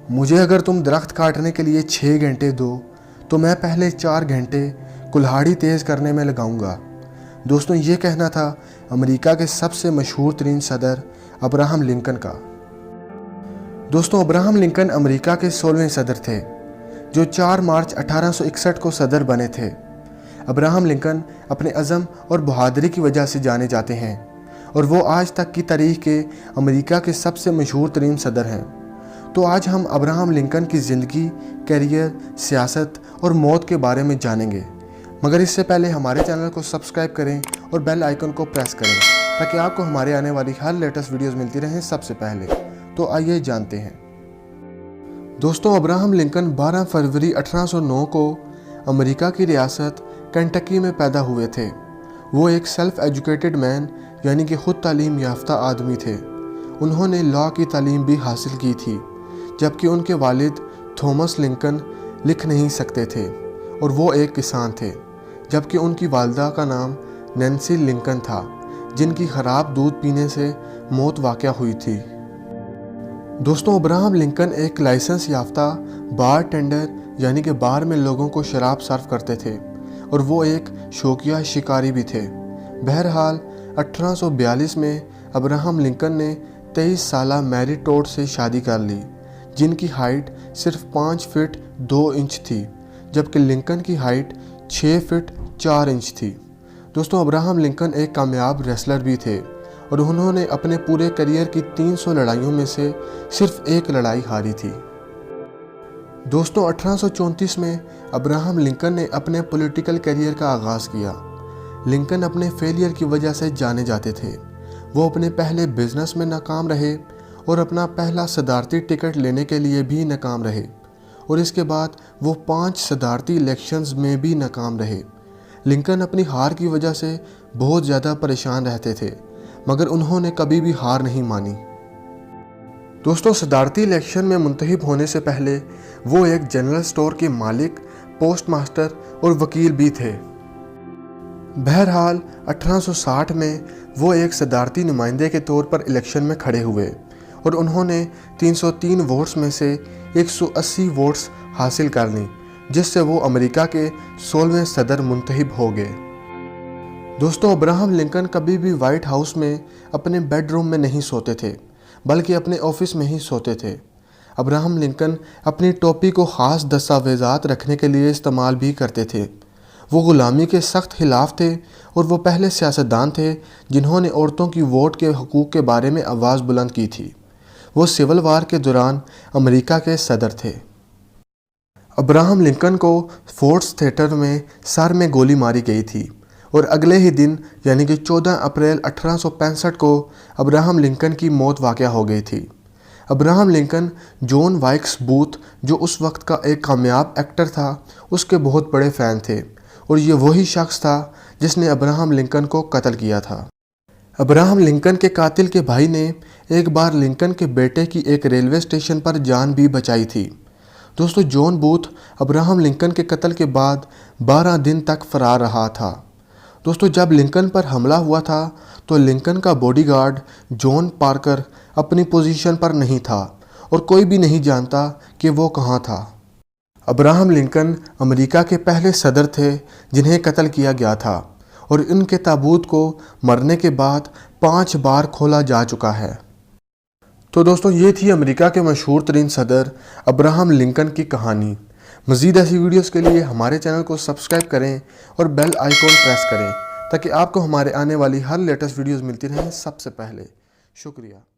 مجھے اگر تم درخت کاٹنے کے لیے 6 گھنٹے دو تو میں پہلے 4 گھنٹے کلہاڑی تیز کرنے میں لگاؤں گا۔ دوستوں، یہ کہنا تھا امریکہ کے سب سے مشہور ترین صدر ابراہم لنکن کا۔ دوستوں، ابراہم لنکن امریکہ کے 16ویں صدر تھے جو 4 مارچ 1861 کو صدر بنے تھے۔ ابراہم لنکن اپنے عزم اور بہادری کی وجہ سے جانے جاتے ہیں اور وہ آج تک کی تاریخ کے امریکہ کے سب سے مشہور ترین صدر ہیں۔ تو آج ہم ابراہم لنکن کی زندگی، کیریئر، سیاست اور موت کے بارے میں جانیں گے، مگر اس سے پہلے ہمارے چینل کو سبسکرائب کریں اور بیل آئیکن کو پریس کریں تاکہ آپ کو ہمارے آنے والی ہر لیٹسٹ ویڈیوز ملتی رہیں سب سے پہلے۔ تو آئیے جانتے ہیں۔ دوستوں، ابراہم لنکن 12 فروری 1809 کو امریکہ کی ریاست کنٹکی میں پیدا ہوئے تھے۔ وہ ایک سیلف ایجوکیٹڈ مین یعنی کہ خود تعلیم یافتہ آدمی تھے۔ انہوں نے لاء کی تعلیم بھی حاصل کی تھی، جبکہ ان کے والد تھامس لنکن لکھ نہیں سکتے تھے اور وہ ایک کسان تھے، جبکہ ان کی والدہ کا نام نینسی لنکن تھا جن کی خراب دودھ پینے سے موت واقع ہوئی تھی۔ دوستوں، ابراہم لنکن ایک لائسنس یافتہ بار ٹینڈر یعنی کہ بار میں لوگوں کو شراب سرو کرتے تھے اور وہ ایک شوقیہ شکاری بھی تھے۔ بہرحال 1842 میں ابراہم لنکن نے 23 سالہ میری ٹوڈ سے شادی کر لی جن کی ہائٹ صرف 5 فٹ 2 انچ تھی، جبکہ لنکن کی ہائٹ 6 فٹ 4 انچ تھی۔ دوستوں، ابراہم لنکن ایک کامیاب ریسلر بھی تھے اور انہوں نے اپنے پورے کیریئر کی 300 لڑائیوں میں سے صرف 1 لڑائی ہاری تھی۔ دوستوں، 1834 میں ابراہم لنکن نے اپنے پولیٹیکل کیریئر کا آغاز کیا۔ لنکن اپنے فیلئر کی وجہ سے جانے جاتے تھے۔ وہ اپنے پہلے بزنس میں ناکام رہے اور اپنا پہلا صدارتی ٹکٹ لینے کے لیے بھی ناکام رہے، اور اس کے بعد وہ 5 صدارتی الیکشنز میں بھی ناکام رہے۔ لنکن اپنی ہار کی وجہ سے بہت زیادہ پریشان رہتے تھے، مگر انہوں نے کبھی بھی ہار نہیں مانی۔ دوستوں، صدارتی الیکشن میں منتخب ہونے سے پہلے وہ ایک جنرل سٹور کے مالک، پوسٹ ماسٹر اور وکیل بھی تھے۔ بہرحال 1860 میں وہ ایک صدارتی نمائندے کے طور پر الیکشن میں کھڑے ہوئے اور انہوں نے 303 ووٹس میں سے 180 ووٹس حاصل کر لیں، جس سے وہ امریکہ کے 16ویں صدر منتخب ہو گئے۔ دوستوں، ابراہم لنکن کبھی بھی وائٹ ہاؤس میں اپنے بیڈ روم میں نہیں سوتے تھے بلکہ اپنے آفس میں ہی سوتے تھے۔ ابراہم لنکن اپنی ٹوپی کو خاص دستاویزات رکھنے کے لیے استعمال بھی کرتے تھے۔ وہ غلامی کے سخت خلاف تھے اور وہ پہلے سیاستدان تھے جنہوں نے عورتوں کی ووٹ کے حقوق کے بارے میں آواز بلند کی تھی۔ وہ سول وار کے دوران امریکہ کے صدر تھے۔ ابراہم لنکن کو فورڈس تھیٹر میں سر میں گولی ماری گئی تھی اور اگلے ہی دن یعنی کہ 14 اپریل 1865 کو ابراہم لنکن کی موت واقع ہو گئی تھی۔ ابراہم لنکن جان وائکس بوتھ، جو اس وقت کا ایک کامیاب ایکٹر تھا، اس کے بہت بڑے فین تھے اور یہ وہی شخص تھا جس نے ابراہم لنکن کو قتل کیا تھا۔ ابراہم لنکن کے قاتل کے بھائی نے ایک بار لنکن کے بیٹے کی ایک ریلوے اسٹیشن پر جان بھی بچائی تھی۔ دوستو، جان بوتھ ابراہم لنکن کے قتل کے بعد 12 دن تک فرار رہا تھا۔ دوستو، جب لنکن پر حملہ ہوا تھا تو لنکن کا باڈی گارڈ جان پارکر اپنی پوزیشن پر نہیں تھا اور کوئی بھی نہیں جانتا کہ وہ کہاں تھا۔ ابراہم لنکن امریکہ کے پہلے صدر تھے جنہیں قتل کیا گیا تھا اور ان کے تابوت کو مرنے کے بعد 5 بار کھولا جا چکا ہے۔ تو دوستو، یہ تھی امریکہ کے مشہور ترین صدر ابراہم لنکن کی کہانی۔ مزید ایسی ویڈیوز کے لیے ہمارے چینل کو سبسکرائب کریں اور بیل آئیکن پریس کریں تاکہ آپ کو ہمارے آنے والی ہر لیٹسٹ ویڈیوز ملتی رہیں سب سے پہلے۔ شکریہ۔